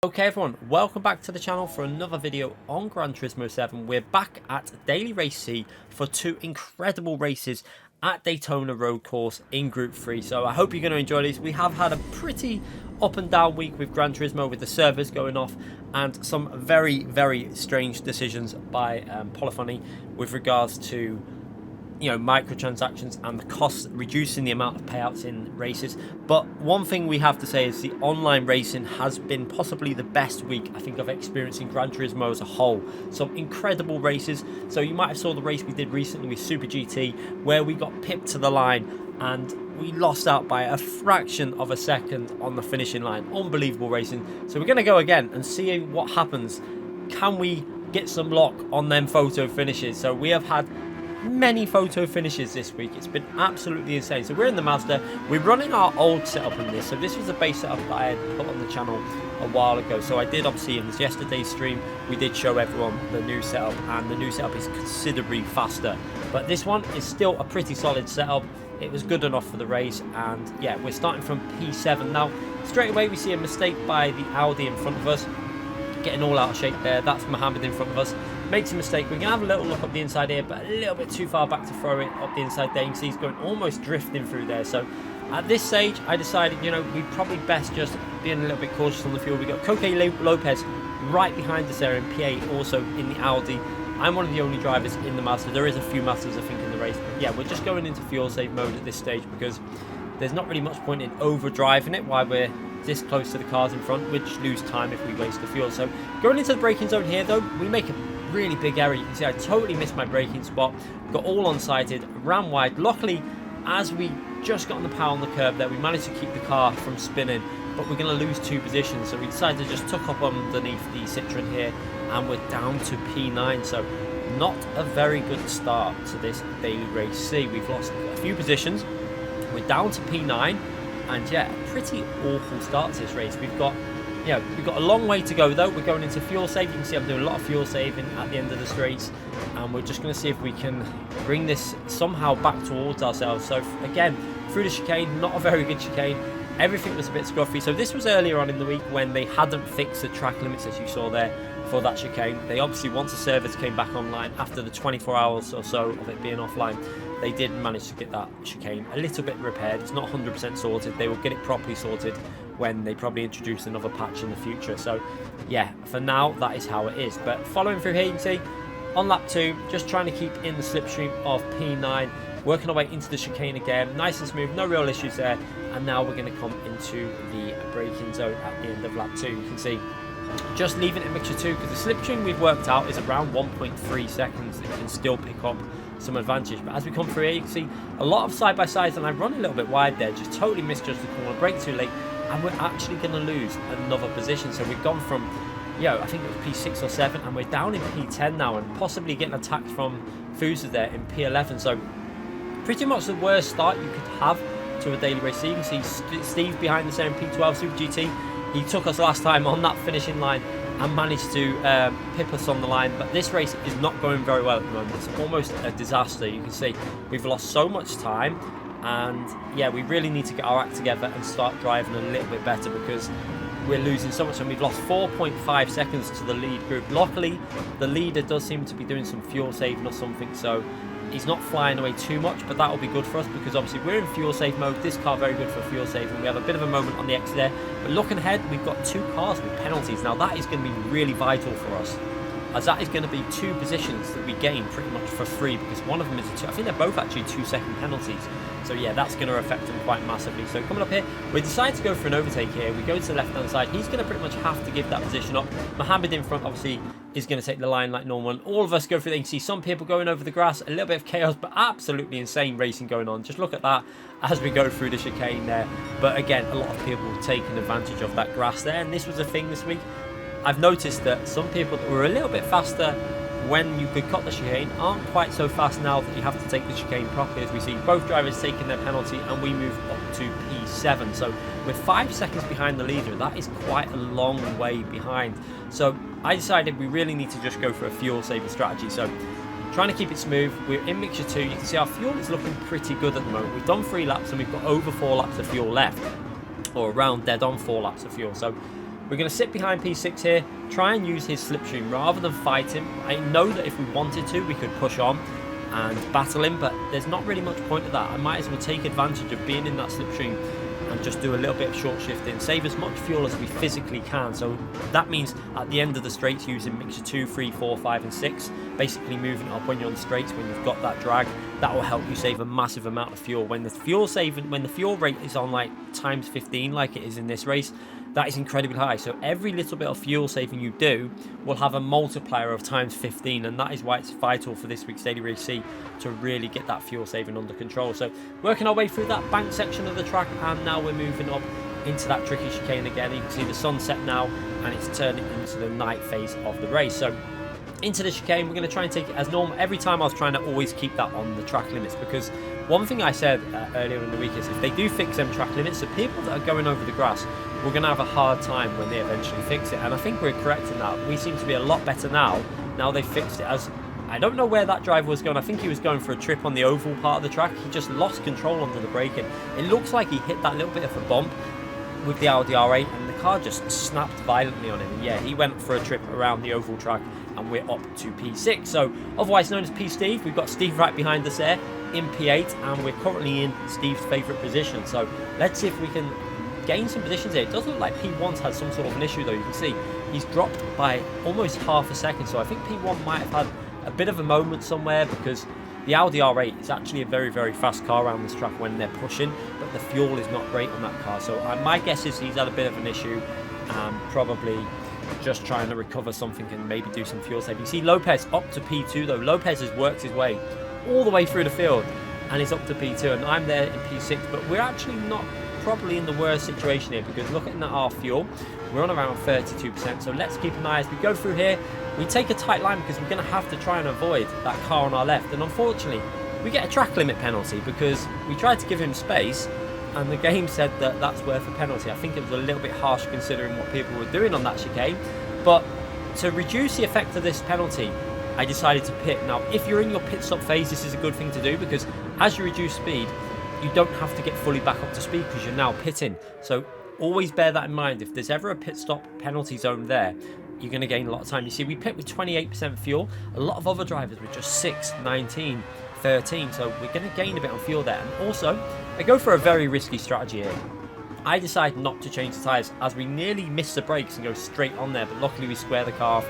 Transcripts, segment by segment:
Okay everyone, welcome back to the channel for another video on Gran Turismo 7. We're back at Daily Race C for two incredible races at Daytona Road Course in Group 3. So I hope you're going to enjoy these. We have had a pretty up and down week with Gran Turismo, with the servers going off and some very strange decisions by Polyphony with regards to microtransactions and the costs, reducing the amount of payouts in races. But one thing we have to say is the online racing has been possibly the best week I think I've experienced in Gran Turismo as a whole. Some incredible races. So you might have saw the race we did recently with Super GT, where we got pipped to the line and we lost out by a fraction of a second on the finishing line. Unbelievable racing. So we're going to go again and see what happens. Can we get some lock on them photo finishes? So we have had many photo finishes this week. It's been absolutely insane. So we're in the Mazda. We're running our old setup in this. So this was a base setup that I had put on the channel a while ago. So I did, obviously, in yesterday's stream, we did show everyone the new setup, and the new setup is considerably faster. But this one is still a pretty solid setup. It was good enough for the race, and yeah, we're starting from P7 now. Straight away we see a mistake by the Audi in front of us, getting all out of shape there. That's Mohammed in front of us. Makes a mistake. We're going to have a little look up the inside here, but a little bit too far back to throw it up the inside there. You can see he's going almost drifting through there. So at this stage, I decided, we probably best just being a little bit cautious on the fuel. We got Coque Lopez right behind us there in P8, also in the Audi. I'm one of the only drivers in the Mazda. There is a few Mazdas, I think, in the race. But yeah, we're just going into fuel save mode at this stage because there's not really much point in overdriving it while we're this close to the cars in front. We'd just lose time if we waste the fuel. So going into the braking zone here, though, we make a really big error. You can see I totally missed my braking spot. Got all on-sighted, ran wide. Luckily, as we just got on the power on the curb there, we managed to keep the car from spinning, but we're going to lose two positions. So we decided to just tuck up underneath the Citroen here, and we're down to P9. So not a very good start to this Daily Race C. We've lost a few positions. We're down to P9, and yeah, a pretty awful start to this race. We've got a long way to go though. We're going into fuel save. You can see I'm doing a lot of fuel saving at the end of this race, and we're just going to see if we can bring this somehow back towards ourselves. So again, through the chicane, not a very good chicane. Everything was a bit scruffy. So this was earlier on in the week when they hadn't fixed the track limits, as you saw there, for that chicane. They obviously, once the servers came back online after the 24 hours or so of it being offline, they did manage to get that chicane a little bit repaired. It's not 100% sorted. They will get it properly sorted when they probably introduce another patch in the future. So yeah, for now, that is how it is. But following through here, you can see on lap 2, just trying to keep in the slipstream of P9, working our way into the chicane again, nice and smooth, no real issues there. And now we're going to come into the braking zone at the end of lap 2. You can see just leaving it in mixture 2 because the slipstream we've worked out is around 1.3 seconds. It can still pick up some advantage, but as we come through here, you can see a lot of side-by-sides, and I run a little bit wide there, just totally misjudged the corner, brake too late, and we're actually going to lose another position. So we've gone from, I think it was P6 or 7, and we're down in P10 now, and possibly getting attacked from Fusa there in P11. So pretty much the worst start you could have to a daily race. So you can see Steve behind us there in P12 Super GT. He took us last time on that finishing line and managed to pip us on the line, but this race is not going very well at the moment. It's almost a disaster. You can see we've lost so much time, and yeah, we really need to get our act together and start driving a little bit better because we're losing so much, and we've lost 4.5 seconds to the lead group. Luckily, the leader does seem to be doing some fuel saving or something, so he's not flying away too much, but that will be good for us because obviously we're in fuel save mode. This car very good for fuel saving. We have a bit of a moment on the exit there, but looking ahead, we've got two cars with penalties. Now that is going to be really vital for us, as that is going to be two positions that we gain pretty much for free, because one of them is a 2, I think they're both actually 2-second penalties. So yeah, that's going to affect them quite massively. So coming up here, we decide to go for an overtake here. We go to the left-hand side. He's going to pretty much have to give that position up. Mohammed in front, obviously, is going to take the line like normal. And all of us go through there. You can see some people going over the grass. A little bit of chaos, but absolutely insane racing going on. Just look at that as we go through the chicane there. But again, a lot of people taking advantage of that grass there. And this was a thing this week. I've noticed that some people that were a little bit faster when you could cut the chicane aren't quite so fast now that you have to take the chicane properly, as we see both drivers taking their penalty, and we move up to P7. So we're 5 seconds behind the leader. That is quite a long way behind. So I decided we really need to just go for a fuel saving strategy. So trying to keep it smooth. We're in mixture 2. You can see our fuel is looking pretty good at the moment. We've done 3 laps and we've got over 4 laps of fuel left, or around dead on 4 laps of fuel. So we're going to sit behind P6 here, try and use his slipstream rather than fight him. I know that if we wanted to, we could push on and battle him, but there's not really much point to that. I might as well take advantage of being in that slipstream and just do a little bit of short shifting, save as much fuel as we physically can. So that means at the end of the straights using mixture 2, 3, 4, 5 and 6, basically moving up when you're on the straights, when you've got that drag, that will help you save a massive amount of fuel. When the fuel rate is on like times 15 like it is in this race, that is incredibly high. So every little bit of fuel saving you do will have a multiplier of times 15, and that is why it's vital for this week's Daily Race C to really get that fuel saving under control. So working our way through that bank section of the track, and now we're moving up into that tricky chicane again. You can see the sunset now, and it's turning into the night phase of the race. So into the chicane, we're going to try and take it as normal. Every time I was trying to always keep that on the track limits, because one thing I said earlier in the week is if they do fix them track limits, the people that are going over the grass, we're going to have a hard time when they eventually fix it. And I think we're correct in that. We seem to be a lot better now they fixed it. As I don't know where that driver was going. I think he was going for a trip on the oval part of the track. He just lost control under the braking. It looks like he hit that little bit of a bump with the Audi R8, and the car just snapped violently on him. And yeah, he went for a trip around the oval track, and we're up to P6. So otherwise known as P Steve, we've got Steve right behind us there in P8, and we're currently in Steve's favourite position. So let's see if we can gain some positions here. It does look like P1's had some sort of an issue though. You can see he's dropped by almost half a second. So I think P1 might have had a bit of a moment somewhere, because the Audi R8 is actually a very, very fast car around this track when they're pushing, but the fuel is not great on that car. So my guess is he's had a bit of an issue, probably just trying to recover something and maybe do some fuel saving. You see Lopez up to P2 though. Lopez has worked his way all the way through the field and he's up to P2, and I'm there in P6, but we're actually not probably in the worst situation here, because looking at our fuel, we're on around 32%. So let's keep an eye as we go through here. We take a tight line because we're going to have to try and avoid that car on our left, and unfortunately we get a track limit penalty because we tried to give him space and the game said that that's worth a penalty. I think it was a little bit harsh considering what people were doing on that chicane, but to reduce the effect of this penalty, I decided to pit. Now if you're in your pit stop phase, this is a good thing to do, because as you reduce speed, you don't have to get fully back up to speed because you're now pitting. So always bear that in mind. If there's ever a pit stop penalty zone there, you're going to gain a lot of time. You see, we pit with 28% fuel. A lot of other drivers were just 6, 19, 13. So we're going to gain a bit on fuel there. And also, I go for a very risky strategy here. I decide not to change the tyres as we nearly miss the brakes and go straight on there. But luckily we square the car off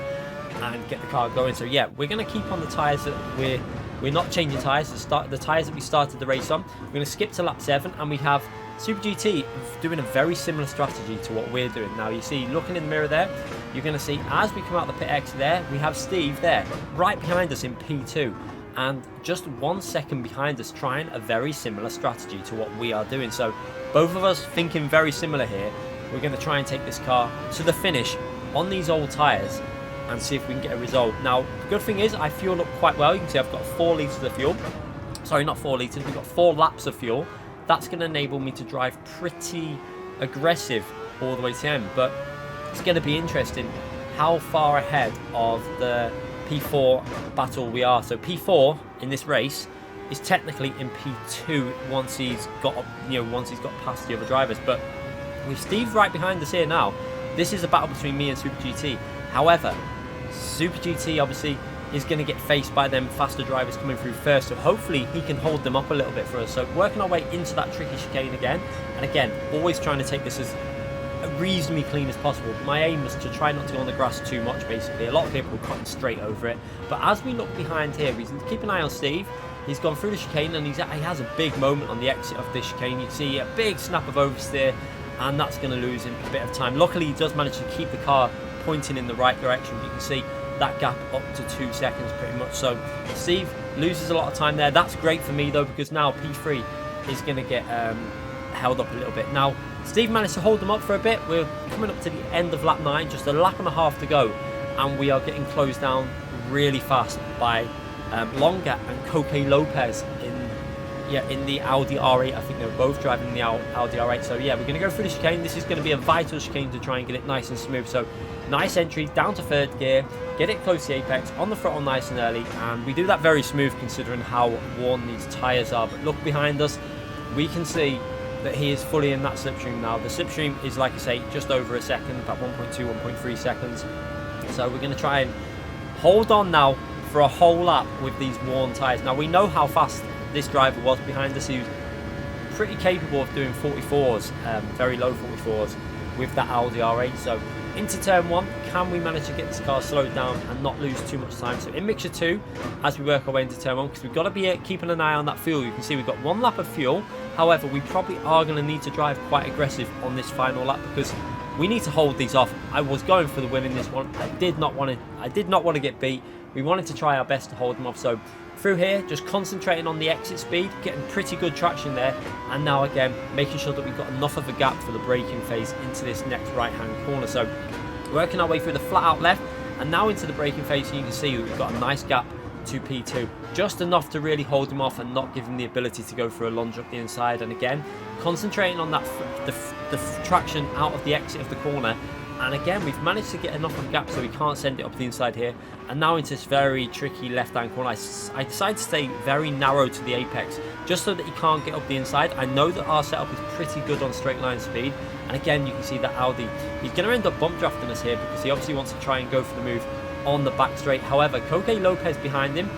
and get the car going. So yeah, we're going to keep on the tyres that we're not changing tyres. The tyres that we started the race on, we're going to skip to lap 7, and we have Super GT doing a very similar strategy to what we're doing. Now you see, looking in the mirror there, you're going to see as we come out the pit exit there, we have Steve there right behind us in P2, and just 1 second behind us trying a very similar strategy to what we are doing. So both of us thinking very similar here. We're going to try and take this car to the finish on these old tyres and see if we can get a result. Now the good thing is I fuel up quite well. You can see I've got 4 litres of fuel. Sorry, not 4 litres, we've got 4 laps of fuel. That's going to enable me to drive pretty aggressive all the way to the end, but it's going to be interesting how far ahead of the P4 battle we are. So P4 in this race is technically in P2 once he's got up, once he's got past the other drivers. But with Steve right behind us here now, this is a battle between me and Super GT. However, Super GT obviously is going to get faced by them faster drivers coming through first, so hopefully he can hold them up a little bit for us. So working our way into that tricky chicane again, and again always trying to take this as reasonably clean as possible. My aim was to try not to go on the grass too much basically. A lot of people were cutting straight over it, but as we look behind here, we keep an eye on Steve. He's gone through the chicane and he has a big moment on the exit of this chicane. You see a big snap of oversteer, and that's going to lose him a bit of time. Luckily he does manage to keep the car pointing in the right direction. You can see that gap up to 2 seconds pretty much. So Steve loses a lot of time there. That's great for me though, because now P3 is going to get held up a little bit. Now Steve managed to hold them up for a bit. We're coming up to the end of lap 9, just a lap and a half to go, and we are getting closed down really fast by Longa and Cope Lopez in the Audi R8. I think they were both driving the Audi R8. So yeah, we're going to go through the chicane. This is going to be a vital chicane to try and get it nice and smooth. So nice entry down to 3rd gear, get it close to the apex, on the throttle nice and early, and we do that very smooth considering how worn these tyres are. But look behind us, we can see that he is fully in that slipstream now. The slipstream is, like I say, just over a second, about 1.2, 1.3 seconds. So we're going to try and hold on now for a whole lap with these worn tyres. Now we know how fast this driver was behind us. He was pretty capable of doing 44s, very low 44s with that Audi R8. So into turn 1, can we manage to get this car slowed down and not lose too much time? So in mixture 2, as we work our way into turn 1, because we've got to be keeping an eye on that fuel. You can see we've got 1 lap of fuel. However, we probably are going to need to drive quite aggressive on this final lap because we need to hold these off. I was going for the win in this one. I did not want to get beat. We wanted to try our best to hold them off. So through here, just concentrating on the exit speed, getting pretty good traction there, and now again making sure that we've got enough of a gap for the braking phase into this next right hand corner. So working our way through the flat out left and now into the braking phase. So you can see that we've got a nice gap to P2, just enough to really hold him off and not give him the ability to go for a lunge up the inside. And again, concentrating on that the traction out of the exit of the corner. And again, we've managed to get enough of a gap so we can't send it up the inside here. And now into this very tricky left-hand corner. I decided to stay very narrow to the apex, just so that he can't get up the inside. I know that our setup is pretty good on straight line speed. And again, you can see that Audi, he's going to end up bump drafting us here because he obviously wants to try and go for the move on the back straight. However, Coque Lopez behind him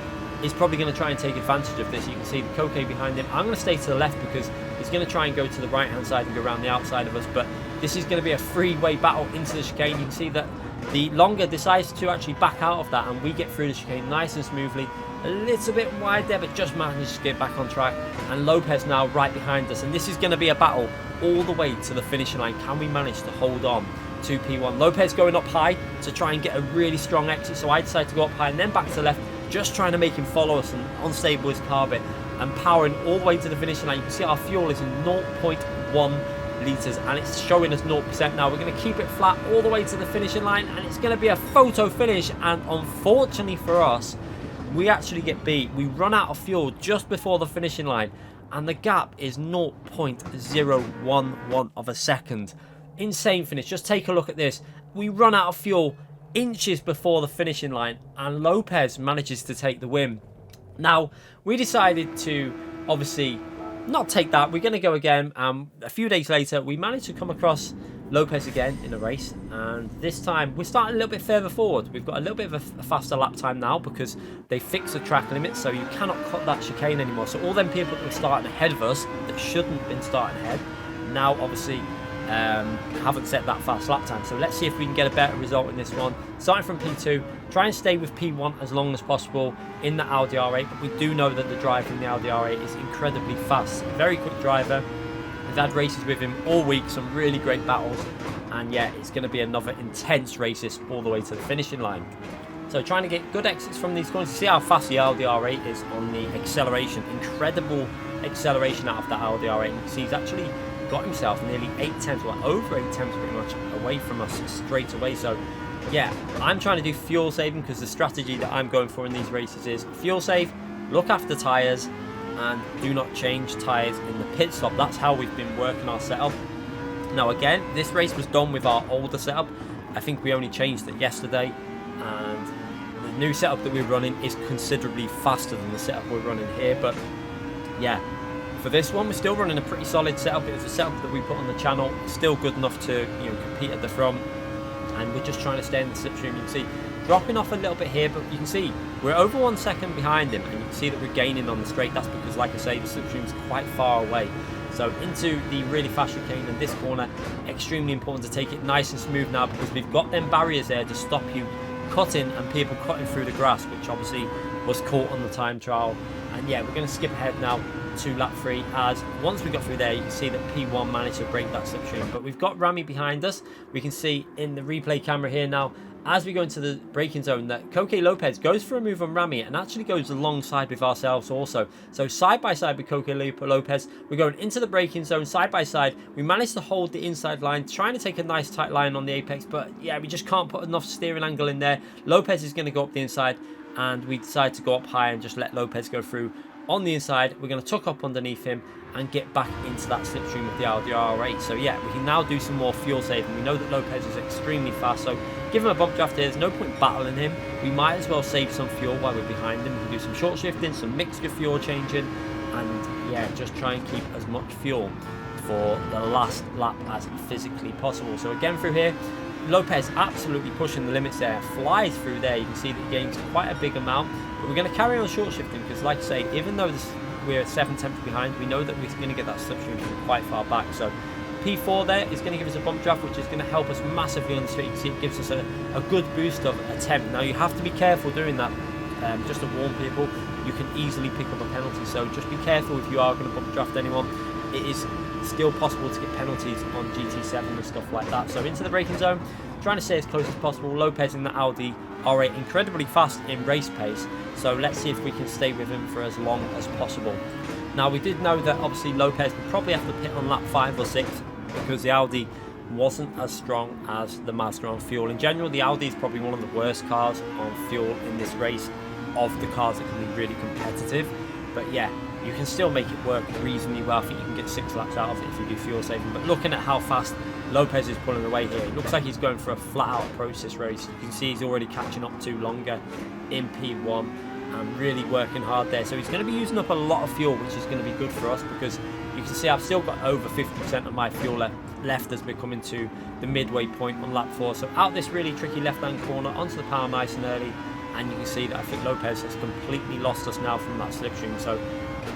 is probably going to try and take advantage of this. You can see the Coque behind him. I'm going to stay to the left because he's going to try and go to the right-hand side and go around the outside of us. But this is going to be a three-way battle into the chicane. You can see that the longer decides to actually back out of that, and we get through the chicane nice and smoothly. A little bit wide there, but just managed to get back on track. And Lopez now right behind us, and this is going to be a battle all the way to the finishing line. Can we manage to hold on to P1? Lopez going up high to try and get a really strong exit, so I decided to go up high and then back to the left, just trying to make him follow us and unstable his car a bit, and powering all the way to the finishing line. You can see our fuel is in 0.1 litres and it's showing us 0% now. We're going to keep it flat all the way to the finishing line, and it's going to be a photo finish. And unfortunately for us, we actually get beat. We run out of fuel just before the finishing line, and the gap is 0.011 of a second. Insane finish. Just take a look at this. We run out of fuel inches before the finishing line, and Lopez manages to take the win. Now, we decided to obviously not take that. We're going to go again. A few days later, we managed to come across Lopez again in a race, and this time we're starting a little bit further forward. We've got a little bit of a faster lap time now because they fixed the track limit, so you cannot cut that chicane anymore. So all them people that were starting ahead of us that shouldn't have been starting ahead now obviously haven't set that fast lap time. So let's see if we can get a better result in this one. Starting from P2, try and stay with P1 as long as possible in the Audi R8, but we do know that the drive in the Audi R8 is incredibly fast. Very quick driver. We've had races with him all week, some really great battles, and yeah, it's going to be another intense races all the way to the finishing line. So trying to get good exits from these corners. You see how fast the Audi R8 is on the acceleration. Incredible acceleration out of that Audi R8. You can see he's actually got himself nearly 8 tenths, well over 8 tenths pretty much away from us straight away. So yeah, I'm trying to do fuel saving because the strategy that I'm going for in these races is fuel save, look after tyres, and do not change tyres in the pit stop. That's how we've been working our setup. Now again, this race was done with our older setup. I think we only changed it yesterday, and the new setup that we're running is considerably faster than the setup we're running here. But yeah, for this one, we're still running a pretty solid setup. It's a setup that we put on the channel, still good enough to compete at the front, and we're just trying to stay in the slipstream. You can see dropping off a little bit here, but you can see we're over 1 second behind him, and you can see that we're gaining on the straight. That's because, like I say, the slipstream's quite far away. So into the really fast chicane, and this corner, extremely important to take it nice and smooth now, because we've got them barriers there to stop you cutting and people cutting through the grass, which obviously was caught on the time trial. And yeah, we're going to skip ahead now to lap 3, as once we got through there, you can see that P1 managed to break that slipstream. But we've got Rami behind us. We can see in the replay camera here now, as we go into the braking zone, that Coque Lopez goes for a move on Rami and actually goes alongside with ourselves also. So side by side with Coque Lopez, we're going into the braking zone side by side. We managed to hold the inside line, trying to take a nice tight line on the apex, but yeah, we just can't put enough steering angle in there. Lopez is going to go up the inside, and we decide to go up high and just let Lopez go through on the inside. We're going to tuck up underneath him and get back into that slipstream with the Audi R8. So yeah, we can now do some more fuel saving. We know that Lopez is extremely fast, so give him a bump draft here. There's no point battling him. We might as well save some fuel while we're behind him. We can do some short shifting, some mixture fuel changing, and yeah, just try and keep as much fuel for the last lap as physically possible. So again through here, Lopez absolutely pushing the limits there, flies through there. You can see that he gains quite a big amount, but we're going to carry on short shifting because, like I say, even though we're 7 tenths behind, we know that we're going to get that slipstream from quite far back. So P4 there is going to give us a bump draft, which is going to help us massively on the straight. You can see it gives us a good boost of a temp. Now you have to be careful doing that, just to warn people. You can easily pick up a penalty, so just be careful if you are going to bump draft anyone. It is still possible to get penalties on GT7 and stuff like that. So into the braking zone, trying to stay as close as possible. Lopez in the Audi R8 incredibly fast in race pace, so let's see if we can stay with him for as long as possible. Now we did know that obviously Lopez would probably have to pit on lap 5 or 6 because the Audi wasn't as strong as the Mazda on fuel. In general, the Audi is probably one of the worst cars on fuel in this race of the cars that can be really competitive. But yeah, you can still make it work reasonably well. I think you can get 6 laps out of it if you do fuel saving. But looking at how fast Lopez is pulling away here, it looks like he's going for a flat out approach this race. You can see he's already catching up to Longer in P1 and really working hard there. So he's going to be using up a lot of fuel, which is going to be good for us because you can see I've still got over 50% of my fuel left as we're coming to the midway point on lap 4. So out this really tricky left-hand corner onto the power nice and early, and you can see that I think Lopez has completely lost us now from that slipstream. So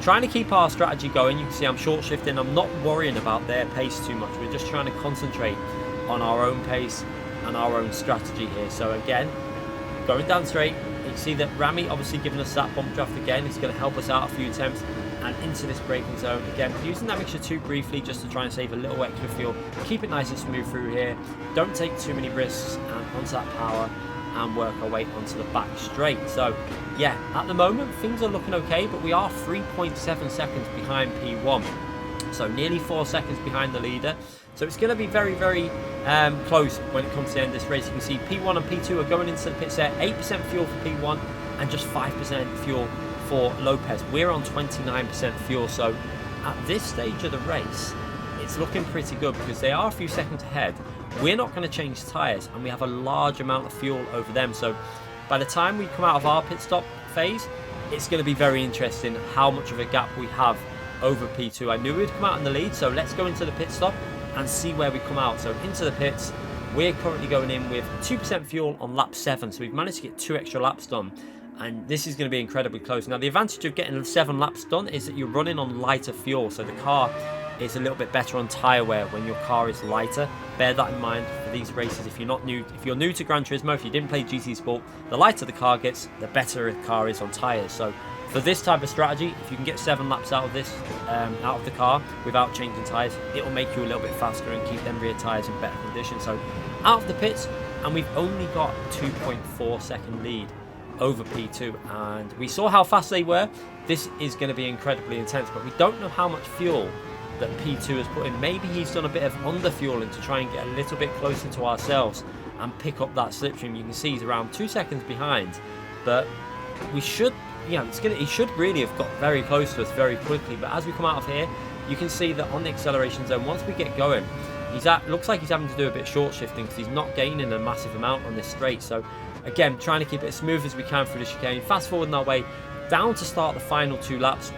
trying to keep our strategy going. You can see I'm short shifting. I'm not worrying about their pace too much. We're just trying to concentrate on our own pace and our own strategy here. So again, going down straight, you can see that Rami obviously giving us that bump draft again. It's going to help us out a few attempts. And into this braking zone again, using that mixture 2 briefly just to try and save a little extra fuel. Keep it nice and smooth through here. Don't take too many risks, and onto that power and work our way onto the back straight. So yeah, at the moment things are looking okay, but we are 3.7 seconds behind P1, so nearly 4 seconds behind the leader. So it's going to be very, very close when it comes to the end of this race. You can see P1 and P2 are going into the pits there. 8% fuel for P1 and just 5% fuel for Lopez. We're on 29% fuel, so at this stage of the race it's looking pretty good because they are a few seconds ahead. We're not going to change tyres and we have a large amount of fuel over them, so by the time we come out of our pit stop phase, it's going to be very interesting how much of a gap we have over P2. I knew we'd come out in the lead, so let's go into the pit stop and see where we come out. So into the pits, we're currently going in with 2% fuel on lap 7, so we've managed to get 2 extra laps done. And this is going to be incredibly close. Now the advantage of getting 7 laps done is that you're running on lighter fuel, so the car is a little bit better on tyre wear when your car is lighter. Bear that in mind for these races. If you're new to Gran Turismo, if you didn't play GT Sport, the lighter the car gets, the better the car is on tyres. So for this type of strategy, if you can get 7 laps out of this, out of the car without changing tyres, it will make you a little bit faster and keep them rear tyres in better condition. So out of the pits, and we've only got 2.4 second lead over P2, and we saw how fast they were. This is going to be incredibly intense, but we don't know how much fuel that P2 has put in. Maybe he's done a bit of underfueling to try and get a little bit closer to ourselves and pick up that slipstream. You can see he's around 2 seconds behind, but we should, he should really have got very close to us very quickly. But as we come out of here, you can see that on the acceleration zone, once we get going, looks like he's having to do a bit short shifting because he's not gaining a massive amount on this straight. So again, trying to keep it as smooth as we can through the chicane, fast forwarding our way down to start the final 2 laps.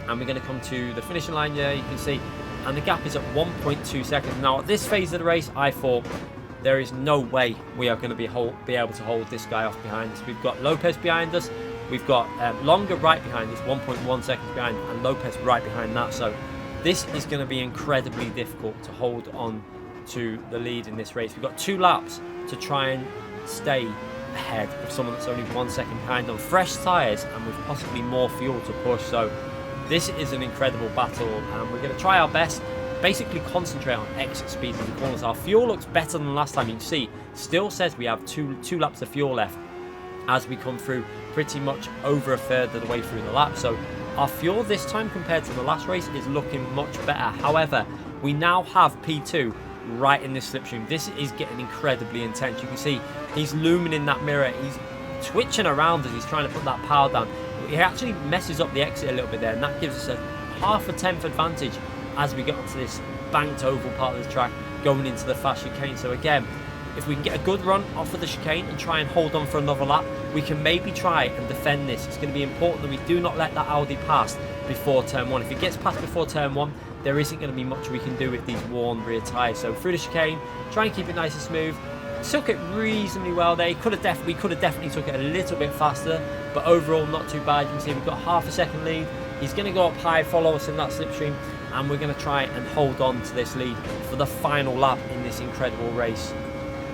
And we're going to come to the finishing line here, you can see, and the gap is at 1.2 seconds. Now at this phase of the race, I thought there is no way we are going to be able to hold this guy off behind us. We've got Lopez behind us, we've got Longer right behind us, 1.1 seconds behind, and Lopez right behind that. So this is going to be incredibly difficult to hold on to the lead in this race. We've got 2 laps to try and stay ahead of someone that's only 1 second behind on fresh tyres and with possibly more fuel to push. So this is an incredible battle, and we're going to try our best, basically concentrate on exit speeds in the corners. Our fuel looks better than last time. You can see, still says we have two laps of fuel left as we come through pretty much over a third of the way through the lap. So our fuel this time compared to the last race is looking much better. However, we now have P2 right in this slipstream. This is getting incredibly intense. You can see he's looming in that mirror. He's twitching around as he's trying to put that power down. He actually messes up the exit a little bit there, and that gives us a half a tenth advantage as we get onto this banked oval part of the track going into the fast chicane. So again, if we can get a good run off of the chicane and try and hold on for another lap, we can maybe try and defend this. It's going to be important that we do not let that Audi pass before turn 1. If he gets past before turn 1, there isn't going to be much we can do with these worn rear tyres. So through the chicane, try and keep it nice and smooth. Took it reasonably well there. We could have definitely took it a little bit faster, but overall not too bad. You can see we've got half a second lead. He's going to go up high, follow us in that slipstream, and we're going to try and hold on to this lead for the final lap in this incredible race.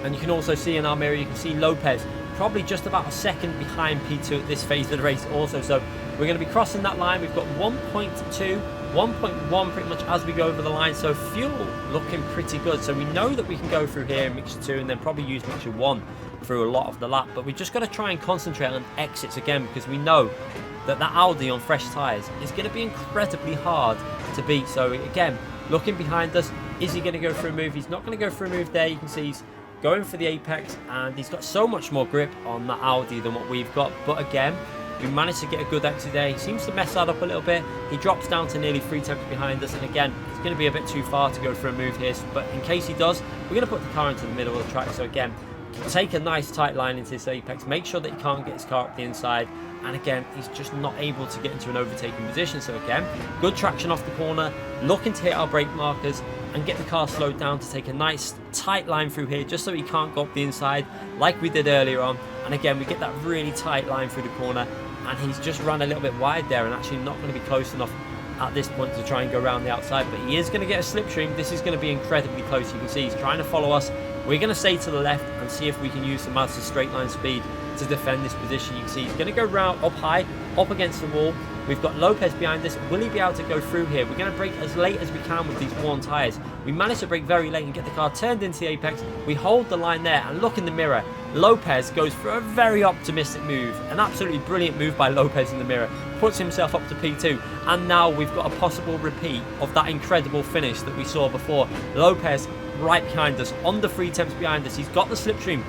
And you can also see in our mirror, you can see Lopez probably just about a second behind P2 at this phase of the race also. So we're going to be crossing that line. We've got 1.2, 1.1 pretty much as we go over the line. So fuel looking pretty good. So we know that we can go through here in mixture 2 and then probably use mixture 1 through a lot of the lap. But we just got to try and concentrate on exits again, because we know that that Audi on fresh tyres is going to be incredibly hard to beat. So again, looking behind us, is he going to go for a move? He's not going to go for a move there. You can see he's going for the apex, and he's got so much more grip on that Audi than what we've got. But again, we managed to get a good exit there. He seems to mess that up a little bit. He drops down to nearly 3 tenths behind us, and again, it's going to be a bit too far to go for a move here. But in case he does, we're going to put the car into the middle of the track. So again, take a nice tight line into this apex, make sure that he can't get his car up the inside, and again, he's just not able to get into an overtaking position. So again, good traction off the corner, looking to hit our brake markers and get the car slowed down to take a nice tight line through here, just so he can't go up the inside like we did earlier on. And again, we get that really tight line through the corner, and he's just run a little bit wide there and actually not going to be close enough at this point to try and go around the outside. But he is going to get a slipstream. This is going to be incredibly close. You can see he's trying to follow us. We're going to stay to the left and see if we can use the Mazda straight line speed to defend this position. You can see he's going to go round up high, up against the wall. We've got Lopez behind us. Will he be able to go through here? We're going to brake as late as we can with these worn tyres. We managed to brake very late and get the car turned into the apex. We hold the line there, and look in the mirror. Lopez goes for a very optimistic move. An absolutely brilliant move by Lopez in the mirror. Puts himself up to P2. And now we've got a possible repeat of that incredible finish that we saw before. Lopez right behind us, on the 3 tenths behind us. He's got the slipstream.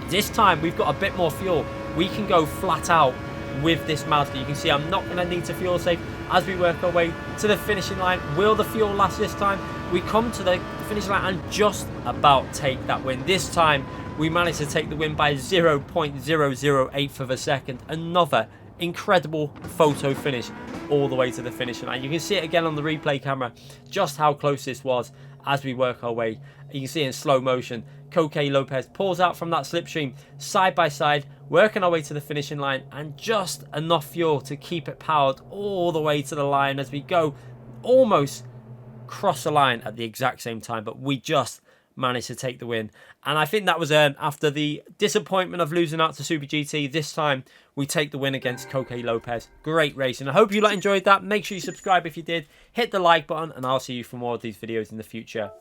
This time we've got a bit more fuel. We can go flat out with this Mazda. You can see I'm not going to need to fuel safe as we work our way to the finishing line. Will the fuel last this time? We come to the finish line and just about take that win. This time we managed to take the win by 0.008 of a second. Another incredible photo finish all the way to the finishing line. You can see it again on the replay camera just how close this was as we work our way. You can see in slow motion Coque Lopez pulls out from that slipstream side by side, working our way to the finishing line, and just enough fuel to keep it powered all the way to the line as we go almost cross the line at the exact same time, but we just managed to take the win. And I think that was earned after the disappointment of losing out to Super GT. This time we take the win against Coque Lopez. Great racing. I hope you enjoyed that. Make sure you subscribe if you did, hit the like button, and I'll see you for more of these videos in the future.